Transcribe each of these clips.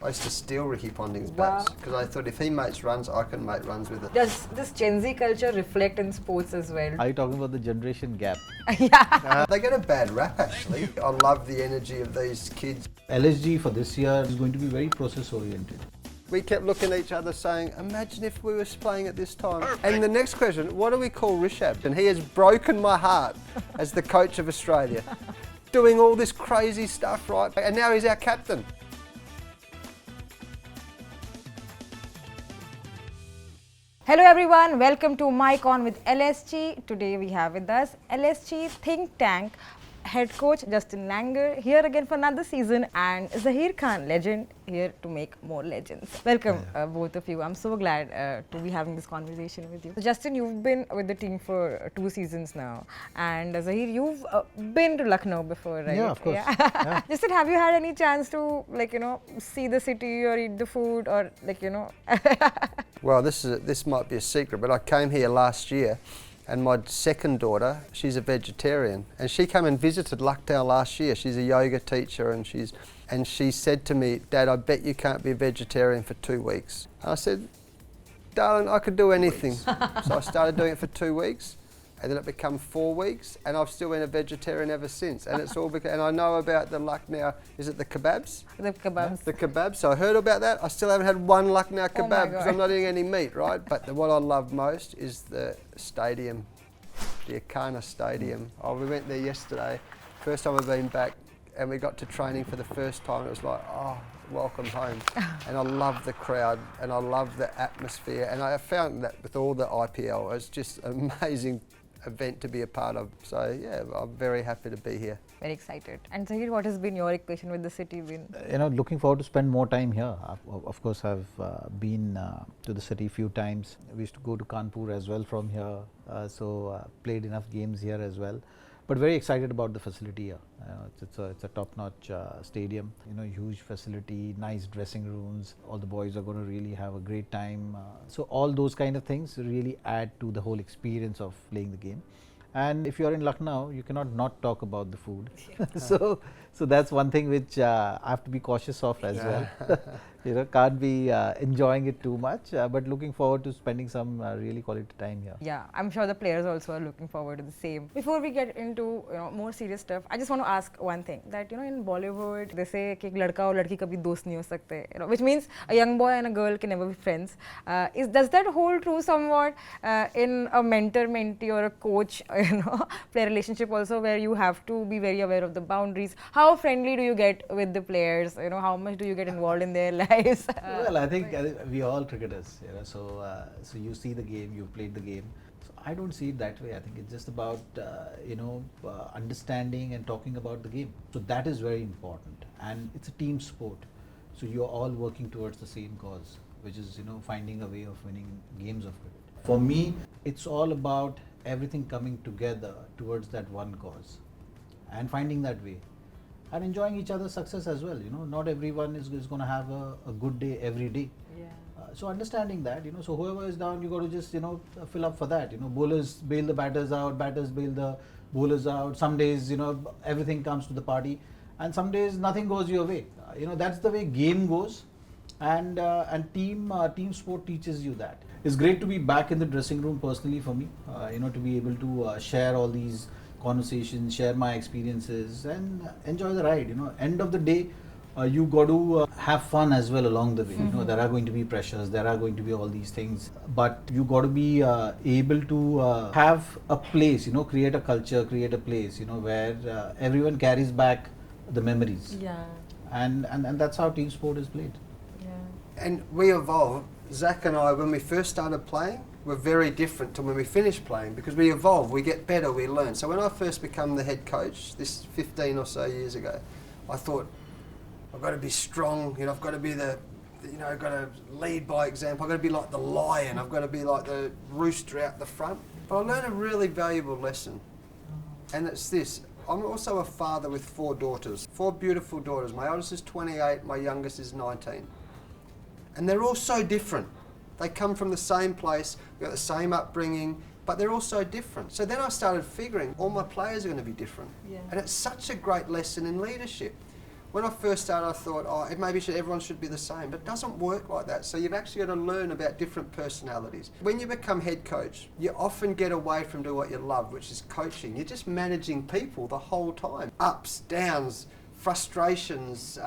I used to steal Ricky Ponting's bats because I thought if he makes runs, I can make runs with it. Does this Gen Z culture reflect in sports as well? Are you talking about the generation gap? They get a bad rap actually. I love the energy of these kids. LSG for this year is going to be very process oriented. We kept looking at each other saying, imagine if we were playing at this time. And the next question, what do we call Rishabh? And he has broken my heart as the coach of Australia. Doing all this crazy stuff, right? And now he's our captain. Hello everyone, welcome to Mic On with LSG. Today we have with us LSG Think Tank head coach Justin Langer here again for another season, and Zaheer Khan, legend, here to make more legends. Welcome both of you. I'm so glad to be having this conversation with you. So Justin, you've been with the team for 2 seasons now, and Zaheer, you've been to Lucknow before, right? Yeah, of course. Yeah. Justin, have you had any chance to see the city or eat the food or Well, this might be a secret, but I came here last year. And my second daughter, she's a vegetarian, and she came and visited Lucknow last year. She's a yoga teacher, and she said to me, "Dad, I bet you can't be a vegetarian for 2 weeks." And I said, "Darling, I could do anything." So I started doing it for 2 weeks, and then it became 4 weeks, and I've still been a vegetarian ever since. And it's all because, and I know about the Lucknow. Is it the kebabs? The kebabs. The kebabs. So I heard about that. I still haven't had one Lucknow kebab because I'm not eating any meat, right? But what I love most is the stadium, the Akana Stadium. Oh, we went there yesterday. First time I've been back, and we got to training for the first time. It was like, oh, welcome home. And I love the crowd, and I love the atmosphere. And I found that with all the IPL, it's just an amazing event to be a part of. So yeah, I'm very happy to be here. Very excited. And Zaheer, what has been your equation with the city been? Looking forward to spend more time here. Of course, I've been to the city a few times. We used to go to Kantaap as well from here, so played enough games here as well. But very excited about the facility here. It's a top-notch stadium. Huge facility, nice dressing rooms. All the boys are going to really have a great time. So all those kind of things really add to the whole experience of playing the game. And if you are in Lucknow, you cannot not talk about the food. so that's one thing which I have to be cautious of as well. Can't be enjoying it too much, but looking forward to spending some really quality time here. Yeah, I'm sure the players also are looking forward to the same. Before we get into more serious stuff, I just want to ask one thing, that in Bollywood they say कि एक लड़का और लड़की कभी दोस्त नहीं हो सकते, which means a young boy and a girl can never be friends. Does that hold true somewhat in a mentor-mentee or a coach player relationship also, where you have to be very aware of the boundaries? How friendly do you get with the players? How much do you get involved in their lives? Well, I think we are all cricketers, so you see the game, you've played the game. So I don't see it that way. I think it's just about understanding and talking about the game. So that is very important, and it's a team sport. So you're all working towards the same cause, which is finding a way of winning games of cricket. For me, it's all about everything coming together towards that one cause and finding that way and enjoying each other's success as well. Not everyone is going to have a good day every day. Yeah. So understanding that, so whoever is down, you got to just fill up for that. Bowlers bail the batters out, batters bail the bowlers out. Some days everything comes to the party, and some days nothing goes your way. That's the way game goes, and team sport teaches you that. It's great to be back in the dressing room personally for me, to be able to share all these conversations, share my experiences, and enjoy the ride. End of the day, you got to have fun as well along the way. There are going to be pressures, there are going to be all these things, but you got to be able to have a place, create a culture, create a place, where everyone carries back the memories. Yeah. And that's how team sport is played. Yeah. And we evolve. Zach and I, when we first started playing, were very different to when we finished playing, because we evolve, we get better, we learn. So when I first became the head coach, this 15 or so years ago, I thought, I've got to be strong, I've got to be I've got to lead by example, I've got to be like the lion, I've got to be like the rooster out the front. But I learned a really valuable lesson, and it's this. I'm also a father with 4 daughters, 4 beautiful daughters. My oldest is 28, my youngest is 19. And they're all so different. They come from the same place, we've got the same upbringing, but they're all so different. So then I started figuring all my players are going to be different. Yeah. And it's such a great lesson in leadership. When I first started, I thought, oh, maybe everyone should be the same, but it doesn't work like that. So you've actually got to learn about different personalities. When you become head coach, you often get away from doing what you love, which is coaching. You're just managing people the whole time. Ups, downs, frustrations,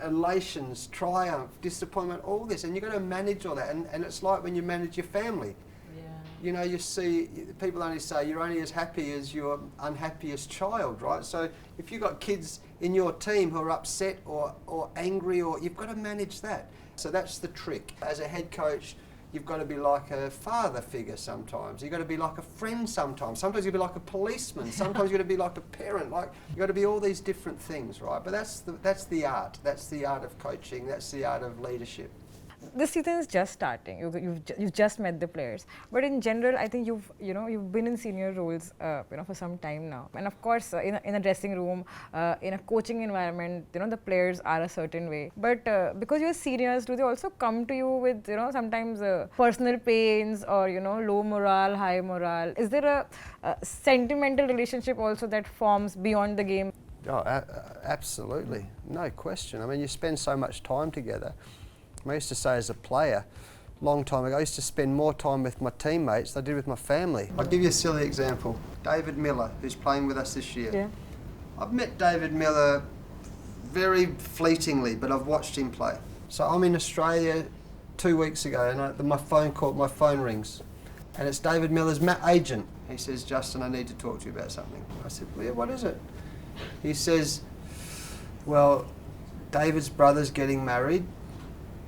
elations, triumph, disappointment, all this, and you've got to manage all that. And it's like when you manage your family. You know, you see, people only say you're only as happy as your unhappiest child, right? So if you've got kids in your team who are upset or angry, or you've got to manage that. So that's the trick. As a head coach, you've got to be like a father figure sometimes. You've got to be like a friend sometimes. Sometimes you've got to be like a policeman. Sometimes you've got to be like a parent. Like, you've got to be all these different things, right? But that's the art. That's the art of coaching. That's the art of leadership. This season is just starting. You've just met the players, but in general, I think you've been in senior roles for some time now. And of course, in a dressing room, in a coaching environment, the players are a certain way. But because you're seniors, do they also come to you with sometimes personal pains or low morale, high morale? Is there a sentimental relationship also that forms beyond the game? Oh, absolutely, no question. I mean, you spend so much time together. I used to say as a player, long time ago, I used to spend more time with my teammates than I did with my family. I'll give you a silly example. David Miller, who's playing with us this year. Yeah. I've met David Miller very fleetingly, but I've watched him play. So I'm in Australia 2 weeks ago, and my phone rings, and it's David Miller's agent. He says, "Justin, I need to talk to you about something." I said, "Well, yeah, what is it?" He says, "Well, David's brother's getting married,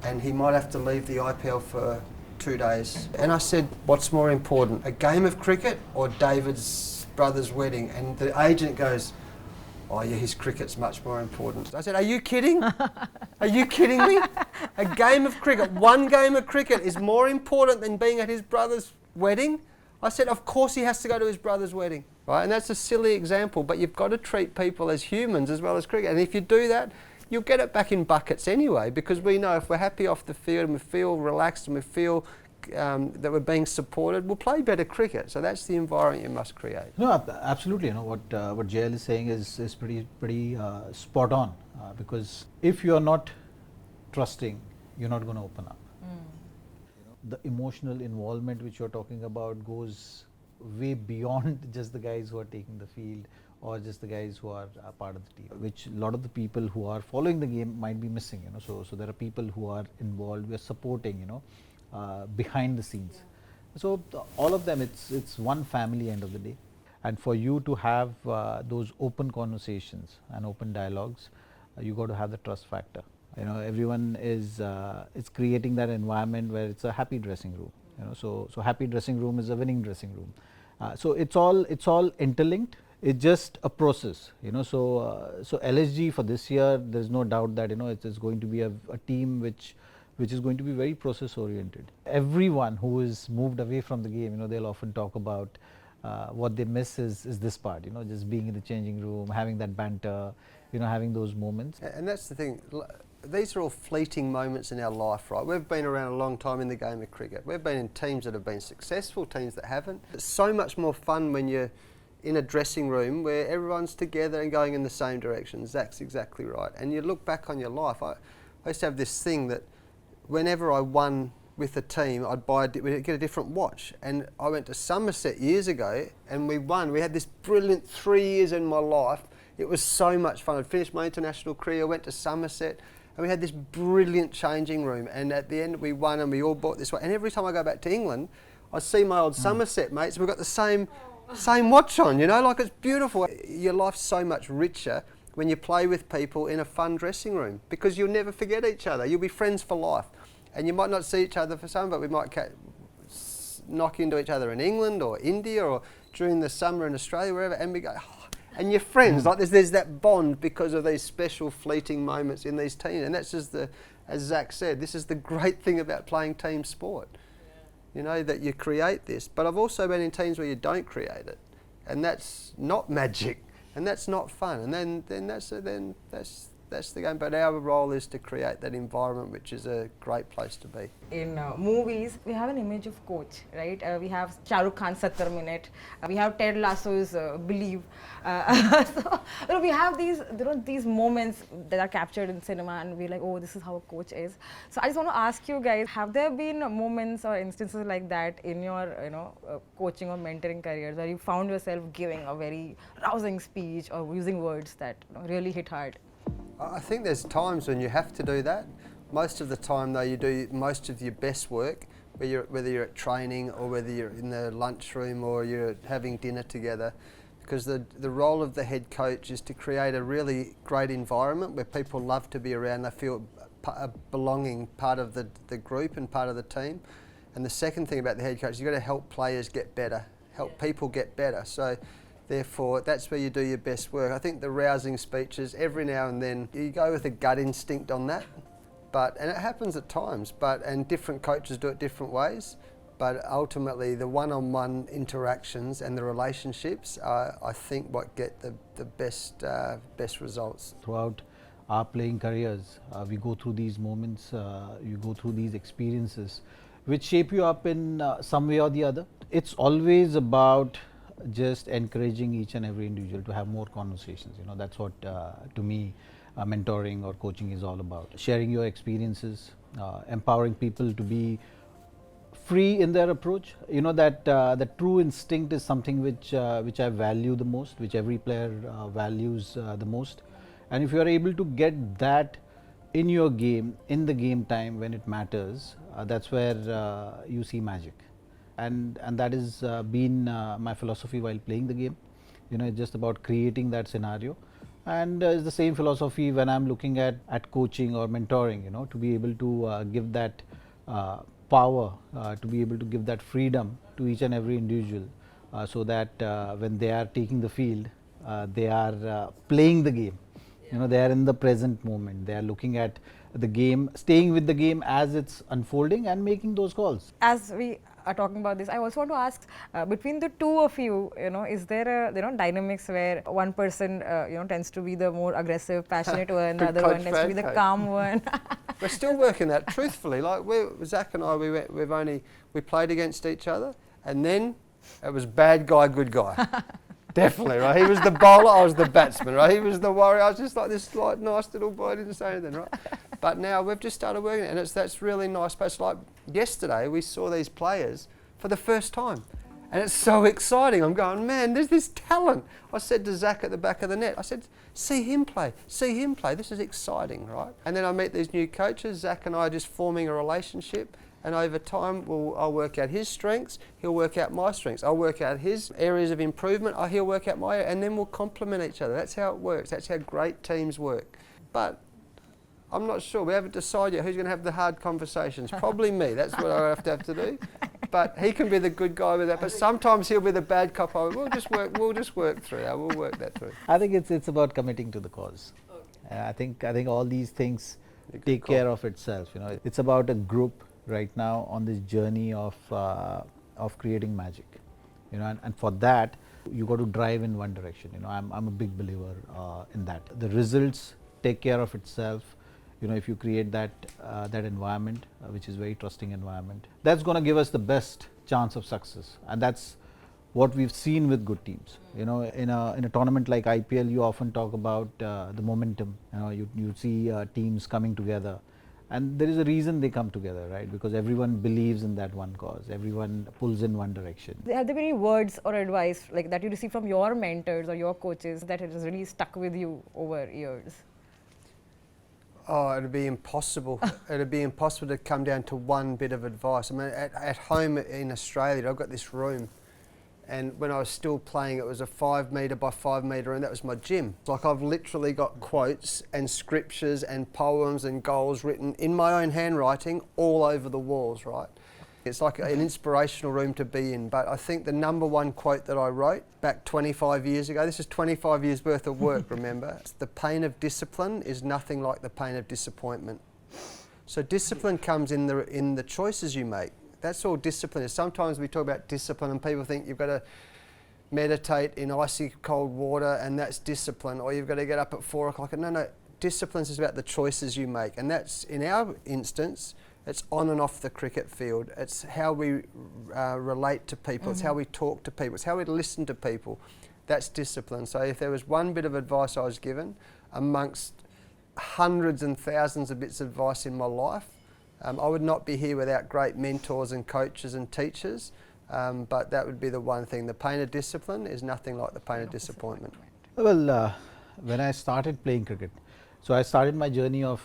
and he might have to leave the IPL for 2 days." And I said, "What's more important, a game of cricket or David's brother's wedding?" And the agent goes, "Oh yeah, his cricket's much more important." I said, "Are you kidding? Are you kidding me? A game of cricket, one game of cricket is more important than being at his brother's wedding?" I said, "Of course he has to go to his brother's wedding." Right? And that's a silly example, but you've got to treat people as humans as well as cricket. And if you do that, you'll get it back in buckets anyway, because we know if we're happy off the field and we feel relaxed and we feel that we're being supported, we'll play better cricket. So that's the environment you must create. No, absolutely. What JL is saying is pretty spot on, because if you're not trusting, you're not going to open up. The emotional involvement which you're talking about goes way beyond just the guys who are taking the field or just the guys who are part of the team, which a lot of the people who are following the game might be missing. So there are people who are involved, we are supporting, behind the scenes. So all of them, it's one family end of the day. And for you to have those open conversations and open dialogues, you got to have the trust factor. Everyone is creating that environment where it's a happy dressing room. So happy dressing room is a winning dressing room. So it's all interlinked. It's just a process, So LSG for this year, there's no doubt that it's going to be a team which is going to be very process oriented. Everyone who is moved away from the game, they'll often talk about what they miss is this part, just being in the changing room, having that banter, having those moments. And that's the thing. These are all fleeting moments in our life, right? We've been around a long time in the game of cricket. We've been in teams that have been successful, teams that haven't. It's so much more fun when you're in a dressing room where everyone's together and going in the same direction. Zach's exactly right. And you look back on your life. I used to have this thing that whenever I won with a team, we'd get a different watch. And I went to Somerset years ago and we won. We had this brilliant 3 years in my life. It was so much fun. I'd finished my international career, went to Somerset, and we had this brilliant changing room. And at the end we won and we all bought this watch. And every time I go back to England, I see my old Somerset mates, we've got the same watch on, like it's beautiful. Your life's so much richer when you play with people in a fun dressing room, because you'll never forget each other. You'll be friends for life. And you might not see each other for some, but we might knock into each other in England or India or during the summer in Australia, wherever, and we go, and you're friends. Like there's that bond because of these special fleeting moments in these teams. And that's just as Zach said, this is the great thing about playing team sport. That you create this. But I've also been in teams where you don't create it. And that's not magic. And that's not fun. And then that's that's the game. But our role is to create that environment, which is a great place to be. In movies, we have an image of coach, right? We have Shah Rukh Khan's 70 Minute. We have Ted Lasso's Believe. So we have these moments that are captured in cinema, and we're like, oh, this is how a coach is. So I just want to ask you guys: have there been moments or instances like that in your, coaching or mentoring careers, where you found yourself giving a very rousing speech or using words that really hit hard? I think there's times when you have to do that. Most of the time, though, you do most of your best work, whether you're at training or whether you're in the lunchroom or you're having dinner together, because the role of the head coach is to create a really great environment where people love to be around, they feel a belonging, part of the group and part of the team. And the second thing about the head coach, you've got to help players get better, help people get better. So therefore, that's where you do your best work. I think the rousing speeches, every now and then, you go with a gut instinct on that. And it happens at times, and different coaches do it different ways. But ultimately, the one-on-one interactions and the relationships are, I think, what get the best results. Throughout our playing careers, we go through these moments, you go through these experiences, which shape you up in some way or the other. It's always about just encouraging each and every individual to have more conversations. That's what, to me, mentoring or coaching is all about. Sharing your experiences, empowering people to be free in their approach. That true instinct is something which I value the most, which every player values the most. And if you are able to get that in your game, in the game time when it matters, that's where you see magic. And that has been my philosophy while playing the game. It's just about creating that scenario. And it's the same philosophy when I'm looking at coaching or mentoring, to be able to give that power, to be able to give that freedom to each and every individual, so that when they are taking the field, they are playing the game. They are in the present moment. They are looking at the game, staying with the game as it's unfolding and making those calls. As we are talking about this, I also want to ask, between the two of you, is there a dynamics where one person tends to be the more aggressive, passionate one, the other one tends to be the calm one? We're still working that, truthfully. Like Zach and I, we played against each other, and then it was bad guy, good guy. Definitely, right? He was the bowler, I was the batsman, right? He was the warrior, I was just like this nice little boy, didn't say anything, right? But now we've just started working, and that's really nice. But it's like yesterday, we saw these players for the first time, and it's so exciting. I'm going, man, there's this talent. I said to Zach at the back of the net, I said, see him play, this is exciting, right? And then I meet these new coaches, Zach and I are just forming a relationship. And over time, I'll work out his strengths, he'll work out my strengths. I'll work out his areas of improvement, he'll work out my area, and then we'll complement each other. That's how it works. That's how great teams work. But I'm not sure. We haven't decided yet who's going to have the hard conversations. Probably me. That's what I have to do. But he can be the good guy with that. But sometimes he'll be the bad cop. We'll just work through that. We'll work that through. I think it's about committing to the cause. Okay. I think all these things take care of itself. It's about a group right now on this journey of creating magic, and for that you got to drive in one direction. I'm a big believer in that. The results take care of itself. If you create that environment, which is very trusting environment, that's going to give us the best chance of success, and that's what we've seen with good teams. In a tournament like IPL, you often talk about the momentum. You see teams coming together. And there is a reason they come together, right? Because everyone believes in that one cause. Everyone pulls in one direction. Have there been any words or advice like that you receive from your mentors or your coaches that has really stuck with you over years? Oh, it'd be impossible. It'd be impossible to come down to one bit of advice. I mean, at home in Australia, I've got this room. And when I was still playing, it was a 5 metre by 5 metre, and that was my gym. It's like I've literally got quotes and scriptures and poems and goals written in my own handwriting all over the walls, right? It's like an inspirational room to be in. But I think the number one quote that I wrote back 25 years ago, this is 25 years worth of work, remember? It's, the pain of discipline is nothing like the pain of disappointment. So discipline comes in the choices you make. That's all discipline is. Sometimes we talk about discipline and people think you've got to meditate in icy cold water and that's discipline, or you've got to get up at 4 o'clock. No, disciplines is about the choices you make, and that's, in our instance, it's on and off the cricket field. It's how we relate to people. It's how we talk to people. It's how we listen to people. That's discipline. So if there was one bit of advice I was given amongst hundreds and thousands of bits of advice in my life, I would not be here without great mentors and coaches and teachers, but that would be the one thing. The pain of discipline is nothing like the pain of disappointment. Well, when I started playing cricket, so I started my journey of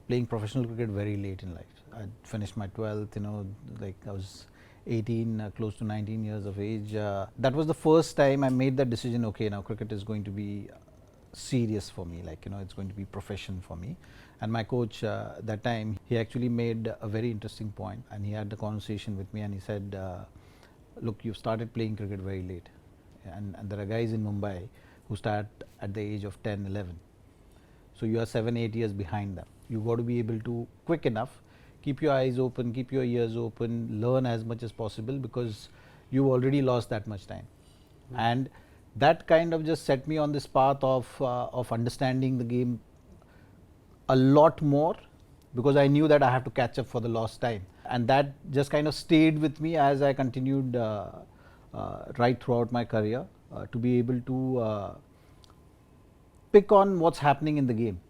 playing professional cricket very late in life. I finished my 12th, like I was 18, close to 19 years of age. That was the first time I made that decision, okay, now cricket is going to be serious for me, like, it's going to be profession for me. And my coach that time, he actually made a very interesting point, and he had the conversation with me, and he said, look, you've started playing cricket very late, and there are guys in Mumbai who start at the age of 10, 11. So you are 7, 8 years behind them. You got to be able to quick enough, keep your eyes open, keep your ears open, learn as much as possible, because you've already lost that much time. And that kind of just set me on this path of understanding the game a lot more, because I knew that I have to catch up for the lost time. And that just kind of stayed with me as I continued right throughout my career, to be able to pick on what's happening in the game.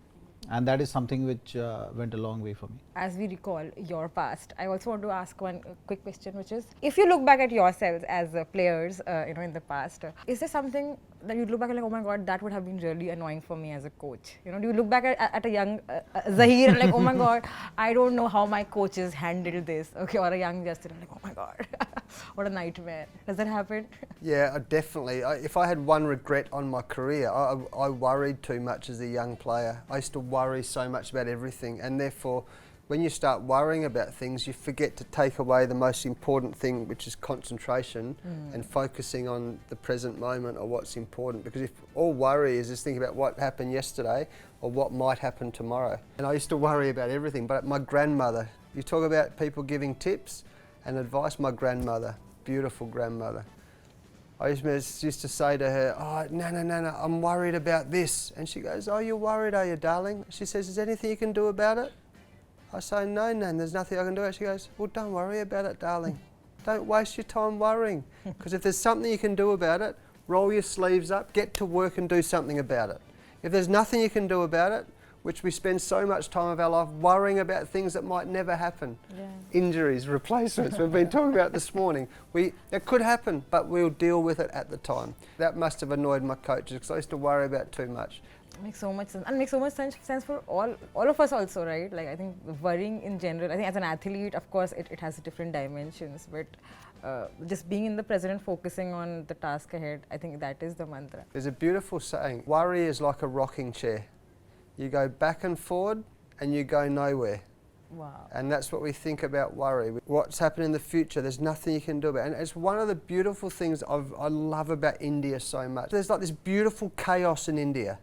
And that is something which went a long way for me. As we recall your past, I also want to ask one quick question, which is, if you look back at yourselves as players, in the past, is there something that you look back and like, oh my God, that would have been really annoying for me as a coach? Do you look back at a young Zaheer and like, oh my God, I don't know how my coaches handled this, okay, or a young Justin, like, oh my God, what a nightmare. Does that happen? Yeah, definitely. If I had one regret on my career, I worried too much as a young player. I used to worry so much about everything, and therefore when you start worrying about things, you forget to take away the most important thing, which is concentration and focusing on the present moment or what's important. Because if all worry is just thinking about what happened yesterday or what might happen tomorrow. And I used to worry about everything, but my grandmother, you talk about people giving tips and advice, my grandmother, beautiful grandmother. I used to say to her, oh, no, I'm worried about this. And she goes, oh, you're worried, are you, darling? She says, is there anything you can do about it? I say, no, Nan, there's nothing I can do. She goes, well, don't worry about it, darling. Don't waste your time worrying. Because if there's something you can do about it, roll your sleeves up, get to work and do something about it. If there's nothing you can do about it, which we spend so much time of our life worrying about things that might never happen. Yeah. Injuries, replacements, we've been talking about this morning. It could happen, but we'll deal with it at the time. That must have annoyed my coaches, because I used to worry about too much. Makes so much sense, and makes so much sense for all of us also, right? Like, I think worrying in general, I think as an athlete, of course, it has different dimensions, but just being in the present and focusing on the task ahead, I think that is the mantra. There's a beautiful saying, worry is like a rocking chair. You go back and forward and you go nowhere. Wow. And that's what we think about worry. What's happening in the future, there's nothing you can do about it. And it's one of the beautiful things I love about India so much. There's like this beautiful chaos in India.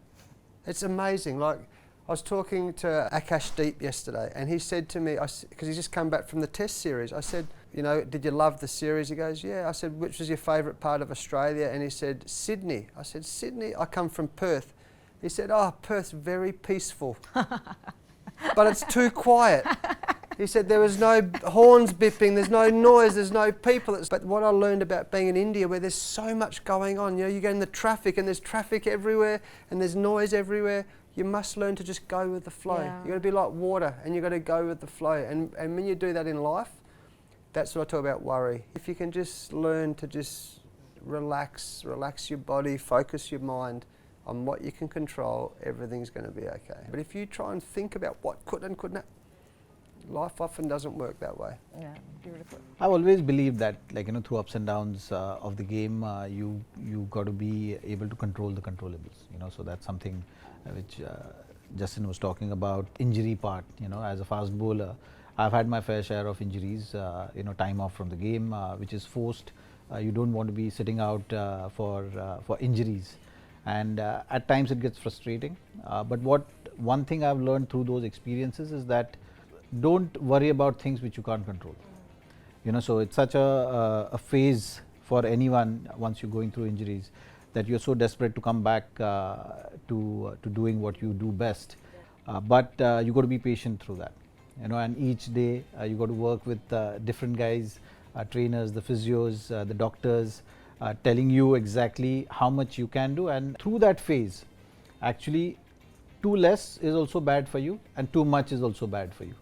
It's amazing. Like, I was talking to Akash Deep yesterday, and he said to me, because he's just come back from the Test series, I said, did you love the series? He goes, yeah. I said, which was your favourite part of Australia? And he said, Sydney. I said, Sydney? I come from Perth. He said, oh, Perth's very peaceful, but it's too quiet. He said there was no horns bipping, there's no noise, there's no people. But what I learned about being in India, where there's so much going on, you get in the traffic and there's traffic everywhere and there's noise everywhere, you must learn to just go with the flow. Yeah. You've got to be like water, and you've got to go with the flow. And when you do that in life, that's what I talk about worry. If you can just learn to just relax your body, focus your mind on what you can control, everything's going to be okay. But if you try and think about what could and couldn't, life often doesn't work that way. Yeah, beautiful. I've always believed that, through ups and downs of the game, you got to be able to control the controllables. So that's something which Justin was talking about. Injury part, as a fast bowler, I've had my fair share of injuries. Time off from the game, which is forced. You don't want to be sitting out for injuries. And at times it gets frustrating. But one thing I've learned through those experiences is that don't worry about things which you can't control. So it's such a phase for anyone once you're going through injuries, that you're so desperate to come back to doing what you do best, but you got to be patient through that, and each day you got to work with different guys, trainers, the physios, the doctors, telling you exactly how much you can do, and through that phase, actually, too less is also bad for you, and too much is also bad for you.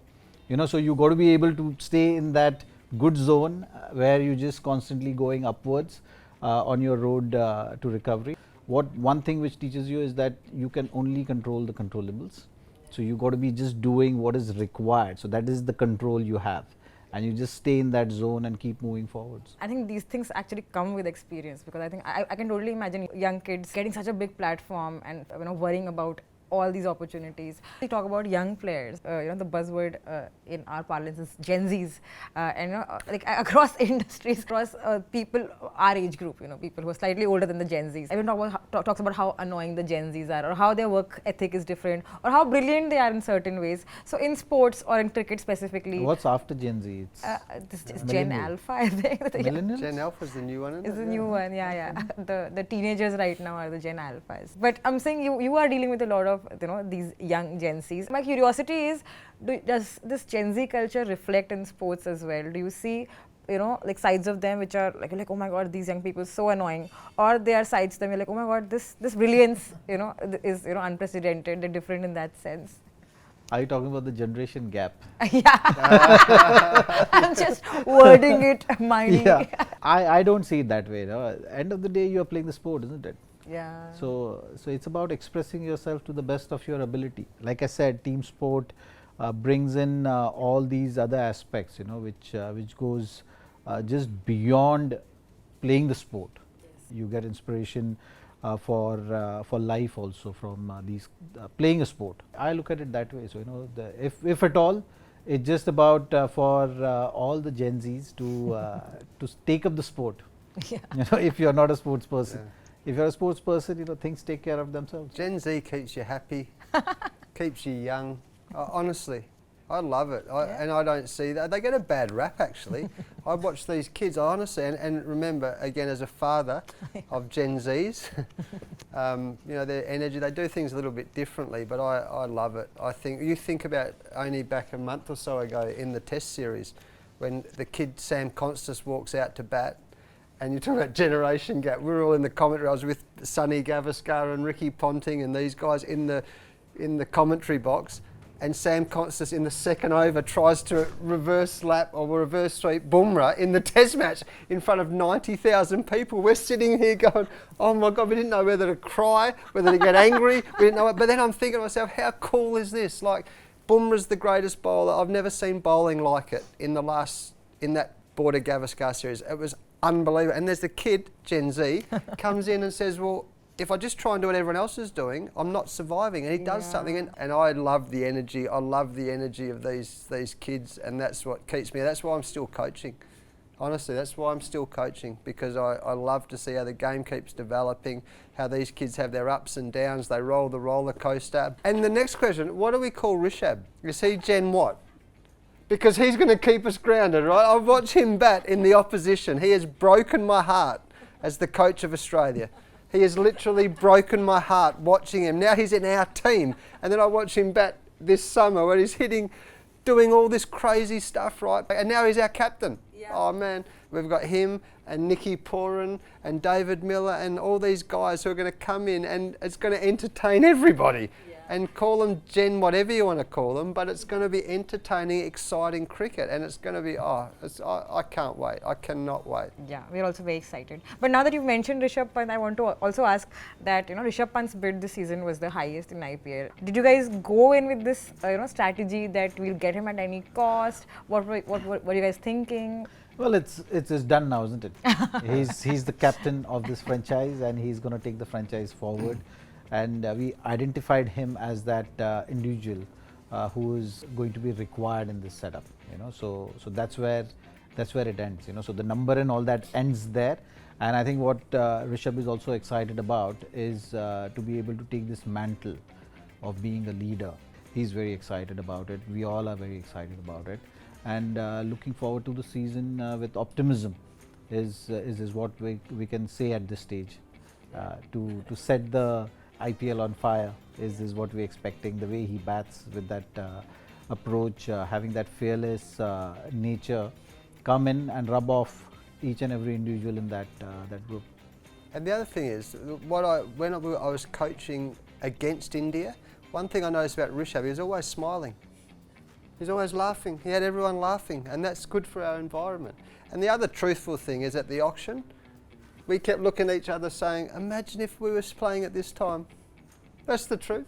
So you got to be able to stay in that good zone where you're just constantly going upwards on your road to recovery. One thing which teaches you is that you can only control the controllables. So you got to be just doing what is required. So that is the control you have, and you just stay in that zone and keep moving forwards. I think these things actually come with experience, because I think I can totally imagine young kids getting such a big platform and worrying about all these opportunities. We talk about young players. The buzzword in our parlance is Gen Zs, and like across industries, across people our age group. People who are slightly older than the Gen Zs. Everyone talks about how annoying the Gen Zs are, or how their work ethic is different, or how brilliant they are in certain ways. So in sports or in cricket specifically, What's after Gen Z? It's this is Gen Alpha, I think. millennials? Gen Alpha is the new one, isn't Is it? the new one, yeah. The teenagers right now are the Gen Alphas. But I'm saying you are dealing with a lot of these young Gen Zs. My curiosity is, does this Gen Z culture reflect in sports as well? Do you see like sides of them which are like oh my god, these young people are so annoying, or there are sides of them you're like, oh my god, this brilliance is unprecedented, they're different in that sense? Are you talking about the generation gap? Yeah. I'm just wording it mildly. Yeah, I don't see it that way. End of the day, you are playing the sport, isn't it? Yeah. So it's about expressing yourself to the best of your ability. Like I said, team sport brings in all these other aspects, which goes just beyond playing the sport. Yes. You get inspiration for life also from these playing a sport. I look at it that way. So if at all, it's just about for all the Gen Zs to take up the sport. Yeah. If you're not a sports person. Yeah. If you're a sports person, things take care of themselves. Gen Z keeps you happy, keeps you young. Honestly, I love it. And I don't see that. They get a bad rap, actually. I watch these kids, honestly, and remember, again, as a father of Gen Zs, their energy, they do things a little bit differently, but I love it. I think, you think about only back a month or so ago in the Test series, when the kid Sam Constas walks out to bat, and you talk about generation gap. We were all in the commentary. I was with Sonny Gavaskar and Ricky Ponting and these guys in the commentary box. And Sam Constas in the second over tries to reverse lap or reverse sweep Bumrah in the Test match in front of 90,000 people. We're sitting here going, oh my God, we didn't know whether to cry, whether to get angry. We didn't know it. But then I'm thinking to myself, how cool is this? Like, Bumrah's the greatest bowler. I've never seen bowling like it in that Border Gavaskar series. It was unbelievable. And there's the kid, Gen Z, comes in and says, well, if I just try and do what everyone else is doing, I'm not surviving. And he does something. And I love the energy. I love the energy of these kids. And that's what keeps me. That's why I'm still coaching. Honestly, that's why I'm still coaching, because I love to see how the game keeps developing, how these kids have their ups and downs. They roll the roller coaster. And the next question, what do we call Rishabh? Is he Gen what? Because he's going to keep us grounded, right? I watch him bat in the opposition. He has broken my heart as the coach of Australia. He has literally broken my heart watching him. Now he's in our team. And then I watch him bat this summer where he's doing all this crazy stuff, right? And now he's our captain. Yeah. Oh man, we've got him and Nicky Poran and David Miller and all these guys who are going to come in, and it's going to entertain everybody. And call them Gen whatever you want to call them, but it's going to be entertaining, exciting cricket, and it's going to be, I can't wait. I cannot wait. Yeah, we're also very excited. But now that you've mentioned Rishabh Pant, I want to also ask that, Rishabh Pant's bid this season was the highest in IPL. Did you guys go in with this, strategy that we'll get him at any cost? What were you guys thinking? Well, it's done now, isn't it? he's the captain of this franchise, and he's going to take the franchise forward. And we identified him as that individual who is going to be required in this setup. So that's where it ends. So the number and all that ends there. And I think what Rishabh is also excited about is to be able to take this mantle of being a leader. He's very excited about it. We all are very excited about it, and looking forward to the season with optimism is what we can say at this stage, to set the IPL on fire is what we're expecting. The way he bats with that approach, having that fearless nature, come in and rub off each and every individual in that group. And the other thing is, when I was coaching against India, one thing I noticed about Rishabh, he was always smiling. He's always laughing. He had everyone laughing, and that's good for our environment. And the other truthful thing is, at the auction, we kept looking at each other saying, imagine if we were playing at this time. That's the truth.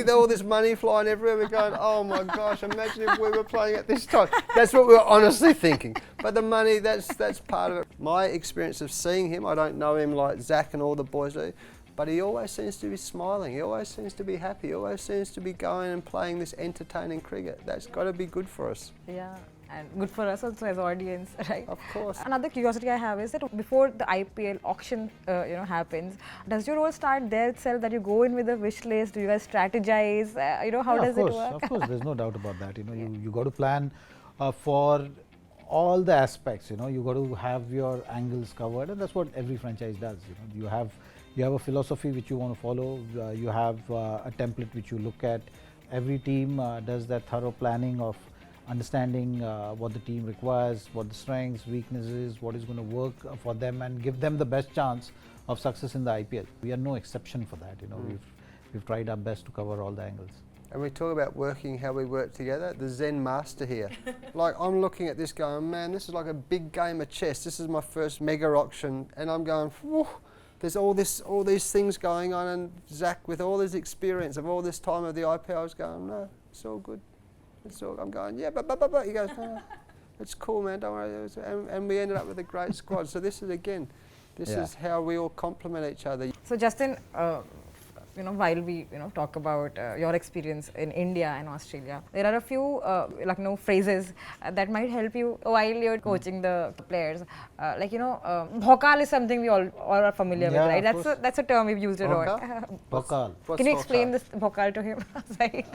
All this money flying everywhere, we're going, oh my gosh, imagine if we were playing at this time. That's what we were honestly thinking. But the money, that's part of it. My experience of seeing him, I don't know him like Zach and all the boys do, but he always seems to be smiling, he always seems to be happy, he always seems to be going and playing this entertaining cricket. That's got to be good for us. Yeah, and good for us also as audience, right? Of course. Another curiosity I have is that before the IPL auction, happens, does your role start there itself? That you go in with a wish list? Do you guys strategize? How does it work? Of course, there's no doubt about that. You got to plan for all the aspects. You got to have your angles covered, and that's what every franchise does. You have a philosophy which you want to follow. You have a template which you look at. Every team does that thorough planning of understanding what the team requires, what the strengths, weaknesses, what is going to work for them, and give them the best chance of success in the IPL. We are no exception for that. We've tried our best to cover all the angles. And we talk about working, how we work together. The Zen master here. Like, I'm looking at this going, man, this is like a big game of chess. This is my first mega auction, and I'm going, whew, there's all these things going on, and Zach, with all his experience of all this time of the IPL, I was going, no, it's all good. I'm going, yeah, but. He goes, oh, it's cool, man, don't worry. And we ended up with a great squad. So this is how we all complement each other. So Justin, while we talk about your experience in India and Australia, there are a few Lucknow phrases that might help you while you're coaching the players. Bhokal is something we all are familiar with, right? That's a term we've used a lot. Bhokal. Can you explain this bhokal to him?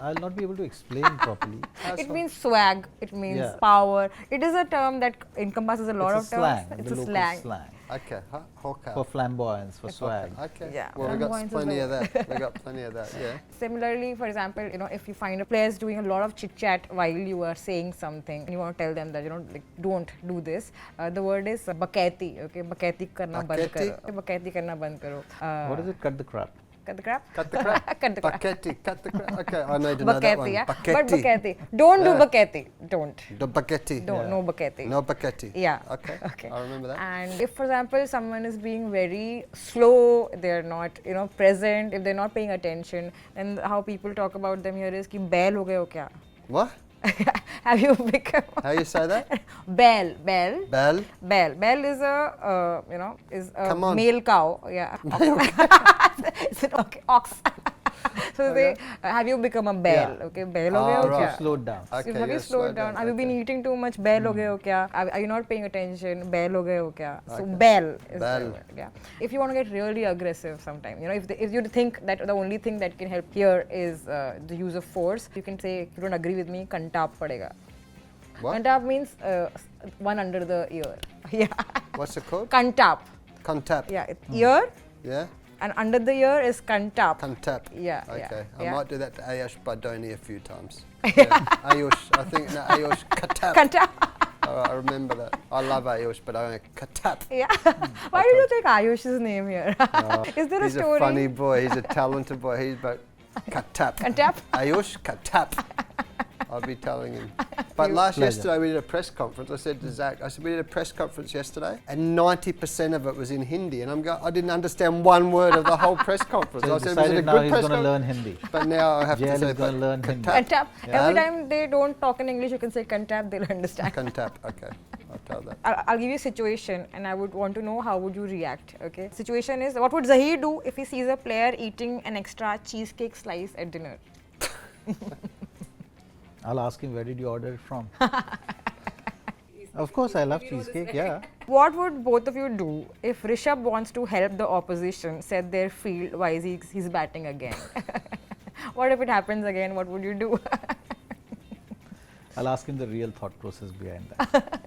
I'll not be able to explain properly. It means swag. It means power. It is a term that encompasses a lot of terms. It's a slang. Okay, Hokal. For flamboyance, for swag. Okay. Yeah. Well, we got plenty of that. We got plenty of that. Yeah. Similarly, for example, if you find a players doing a lot of chit chat while you are saying something, and you want to tell them that don't do this. The word is baketi. Okay, baketi karna band karo. Baketi karna band karo. What is it? Cut the crap. Cut the crap? Cut the crap? Cut the crap. Baketi, cut the crap. Okay, I need to know that one. Yeah. Baketi. But baketi. Don't do baketi. Don't. The baketi. Don't. No baketi. No baketi. Yeah. Okay. I remember that. And if, for example, someone is being very slow, they're not, present, if they're not paying attention, then how people talk about them here is ki bail ho gaye ho kya? What? Have you become? How you say that? Bell. Bell. Bell is a male cow. Yeah. It's an ox. So they have you become a bell? Okay, bell ho gaye ho right. kya? Slowed down. Okay, Have you slowed down? Have you been eating too much? Bell ho gaye ho kya? Are you not paying attention? Bell ho gaye ho kya? So bell is the word. Yeah. If you want to get really aggressive sometime, if you think that the only thing that can help here is the use of force, you can say, if you don't agree with me, Kantaap padega. What? Kantaap means one under the ear. Yeah. What's it called? Kantaap. Kantaap. Yeah, it's ear. Yeah. And under the ear is Kantaap. Kantaap. Yeah. Okay. Yeah. I might do that to Ayush Bardoni a few times. Yeah. Ayush. I think Ayush Kantaap. Kantaap. I remember that. I love Ayush, but I Kantaap. Yeah. Why did you take Ayush's name here? Is there a He's story? a funny boy. He's a talented boy. He's but Kantaap. Kantaap? Ayush Kantaap. I'll be telling him. But yesterday we did a press conference. I said to Zach, we did a press conference yesterday, and 90% of it was in Hindi, and I didn't understand one word of the whole press conference. So I said, was it a now good he's press going to conference? learn Hindi. But now I have to Jail say, is going to learn Hindi. Kantaap. Yeah. Every time they don't talk in English, you can say Kantaap, they'll understand. Kantaap. Okay, I'll tell that. I'll give you a situation, and I would want to know how would you react. Okay. Situation is, what would Zaheer do if he sees a player eating an extra cheesecake slice at dinner? I'll ask him, where did you order it from? Of course, I love cheesecake, yeah. What would both of you do if Rishabh wants to help the opposition set their field while he's batting again? What if it happens again? What would you do? I'll ask him the real thought process behind that.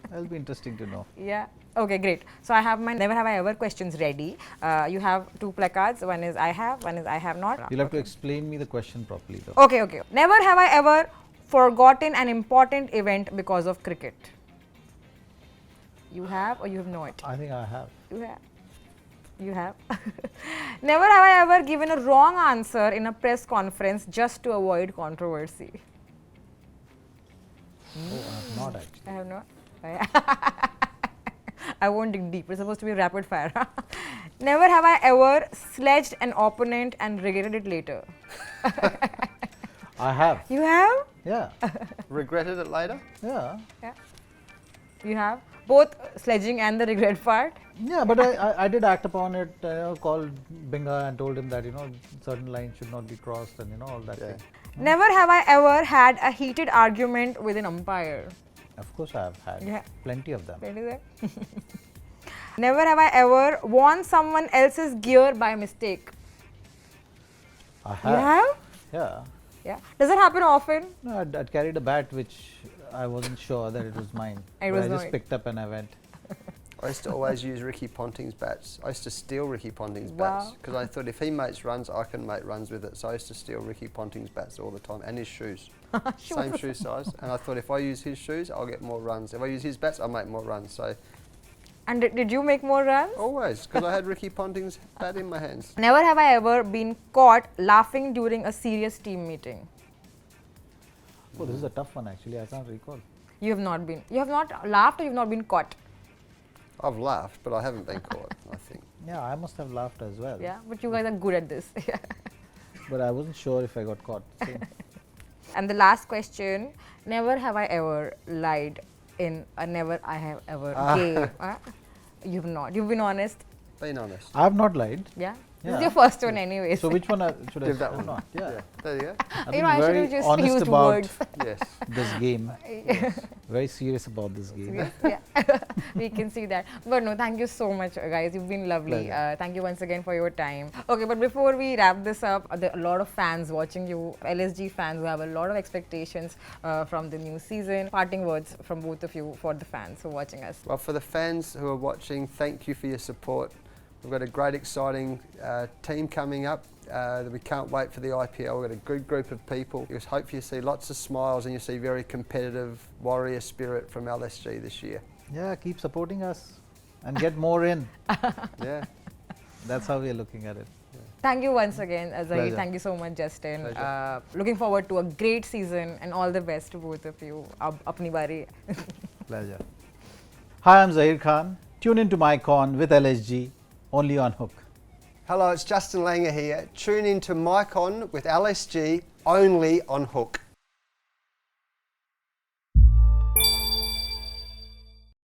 That'll be interesting to know. Yeah. Okay, great. So I have my never have I ever questions ready. You have 2 placards. One is I have, one is I have not. You'll have to explain me the question properly though. Okay, okay. Never have I ever forgotten an important event because of cricket. You have or you have not? I think I have. You have. You have. Never have I ever given a wrong answer in a press conference just to avoid controversy. Oh, I have not actually. I have not. I won't dig deep. It's supposed to be rapid fire. Never have I ever sledged an opponent and regretted it later. I have. You have? Yeah. Regretted it later? Yeah. Yeah. You have? Both sledging and the regret part? Yeah, but I did act upon it. Called Binga and told him that certain lines should not be crossed and all that thing. Never have I ever had a heated argument with an umpire. Of course, I have had Yeah. plenty of them. Ready there? Never have I ever worn someone else's gear by mistake. I have. You have? Yeah. Yeah. Does it happen often? No, I'd carried a bat which I wasn't sure that it was mine. It But was I just not. picked up and I went. I used to always use Ricky Ponting's bats. I used to steal Ricky Ponting's Wow. bats because I thought if he makes runs, I can make runs with it. So I used to steal Ricky Ponting's bats all the time and his shoes. Same shoe size. And I thought if I use his shoes, I'll get more runs. If I use his bats, I'll make more runs. So And did you make more runs? always, because I had Ricky Ponting's bat in my hands. Never have I ever been caught laughing during a serious team meeting. Oh, this is a tough one actually. I can't recall. You have not been. You have not laughed or you have not been caught. I've laughed, but I haven't been caught, I think. Yeah, I must have laughed as well. Yeah, but you guys are good at this. But I wasn't sure if I got caught. Same. And the last question, never have I ever lied in a never I have ever game. You've not. You've been honest. Being honest. I have not lied. Yeah. This Yeah. is your first one anyways. So which one should I Give that I'm one. not? Yeah. There you go. I've you been know, I should very have just honest used about words. Yes. this game. Very serious about this game. Yeah, we can see that. But no, thank you so much, guys. You've been lovely. Pleasure. Thank you once again for your time. Okay, but before we wrap this up, there are a lot of fans watching you, LSG fans who have a lot of expectations from the new season. Parting words from both of you for the fans who are watching us. Well, for the fans who are watching, thank you for your support. We've got a great, exciting team coming up. We can't wait for the IPL. We've got a good group of people. We hope you see lots of smiles and you see very competitive warrior spirit from LSG this year. Yeah, keep supporting us and get more in. Yeah. That's how we're looking at it. Thank you once again, Zaheer. Pleasure. Thank you so much, Justin. Pleasure. Looking forward to a great season and all the best to both of you. Apni bari. Pleasure. Hi, I'm Zaheer Khan. Tune into my con with LSG, only on Hook. Hello, it's Justin Langer here. Tune in to Mike On with LSG, only on Hook.